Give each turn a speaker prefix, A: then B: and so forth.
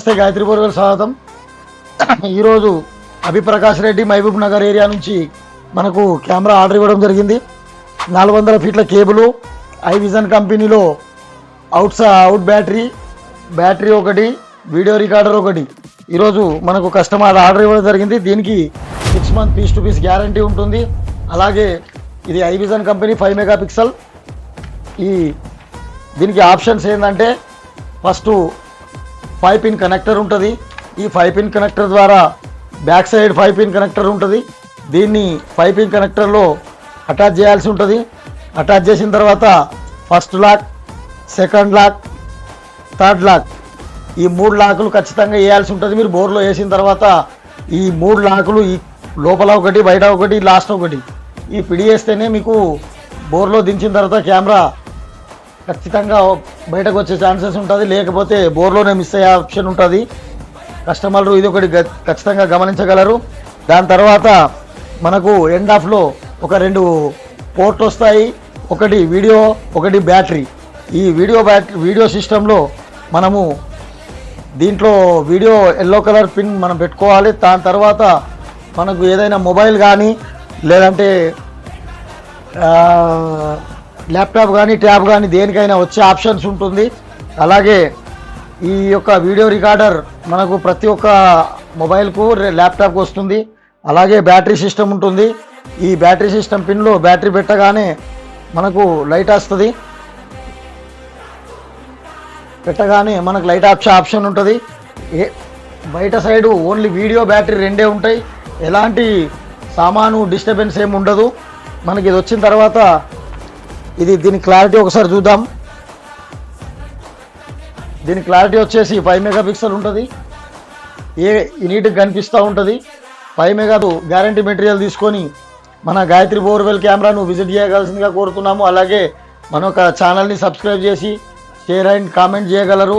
A: నమస్తే గాయత్రి బోర్వెల్ స్వాగతం. ఈరోజు అభిప్రకాష్ రెడ్డి మహబూబ్ నగర్ ఏరియా నుంచి మనకు కెమెరా ఆర్డర్ ఇవ్వడం జరిగింది. 400 ఫీట్ల కేబుల్, ఐవిజన్ కంపెనీలో అవుట్ బ్యాటరీ ఒకటి, వీడియో రికార్డర్ ఒకటి. ఈరోజు మనకు కస్టమర్ ఆర్డర్ ఇవ్వడం జరిగింది. దీనికి 6 months piece to piece guarantee ఉంటుంది. అలాగే ఇది ఐవిజన్ కంపెనీ 5 మెగాపిక్సెల్. దీనికి ఆప్షన్స్ ఏంటంటే ఫస్ట్ 5 పిన్ కనెక్టర్ ఉంటుంది. ఈ 5 పిన్ కనెక్టర్ ద్వారా బ్యాక్ సైడ్ 5 పిన్ కనెక్టర్ ఉంటుంది. దీన్ని 5 పిన్ కనెక్టర్లో అటాచ్ చేయాల్సి ఉంటుంది. అటాచ్ చేసిన తర్వాత first lock, second lock, third lock, ఈ 3 లాకులు ఖచ్చితంగా వేయాల్సి ఉంటుంది. మీరు బోర్లో వేసిన తర్వాత ఈ 3 లాకులు, ఈ లోపల ఒకటి, బయట ఒకటి, లాస్ట్ ఒకటి, ఈ పిడి వేస్తేనే మీకు బోర్లో దించిన తర్వాత కెమెరా ఖచ్చితంగా బయటకు వచ్చే ఛాన్సెస్ ఉంటుంది. లేకపోతే బోర్లోనే మిస్ అయ్యే ఆప్షన్ ఉంటుంది. కస్టమర్లు ఇది ఒకటి ఖచ్చితంగా గమనించగలరు. దాని తర్వాత మనకు ఎండ్ ఆఫ్లో ఒక 2 పోర్ట్లు వస్తాయి. ఒకటి వీడియో, ఒకటి బ్యాటరీ. ఈ వీడియో సిస్టంలో మనము దీంట్లో వీడియో ఎల్లో కలర్ పిన్ మనం పెట్టుకోవాలి. దాని తర్వాత మనకు ఏదైనా మొబైల్ కానీ లేదంటే ల్యాప్టాప్ కానీ ట్యాబ్ కానీ దేనికైనా వచ్చే ఆప్షన్స్ ఉంటుంది. అలాగే ఈ యొక్క వీడియో రికార్డర్ మనకు ప్రతి ఒక్క మొబైల్కు, ల్యాప్టాప్కి వస్తుంది. అలాగే బ్యాటరీ సిస్టమ్ ఉంటుంది. ఈ బ్యాటరీ సిస్టమ్ పిన్లో బ్యాటరీ పెట్టగానే మనకు లైట్ వస్తుంది. పెట్టగానే మనకు లైట్ ఆప్షన్ ఉంటుంది. బయట సైడు ఓన్లీ వీడియో, బ్యాటరీ రెండే ఉంటాయి. ఎలాంటి సామాను డిస్టర్బెన్స్ ఏమి ఉండదు. మనకి ఇది వచ్చిన తర్వాత దీని క్లారిటీ ఒకసారి చూద్దాం. దీని క్లారిటీ వచ్చేసి 5 మెగాపిక్సెల్ ఉంటుంది. నీట్గా కనిపిస్తూ ఉంటుంది. 5 మెగా గ్యారంటీ మెటీరియల్ తీసుకొని మన గాయత్రి బోర్వెల్ కెమెరాను విజిట్ చేయగలసిందిగా కోరుతున్నాము. అలాగే మన ఛానల్ని సబ్స్క్రైబ్ చేసి షేర్ అండ్ కామెంట్ చేయగలరు.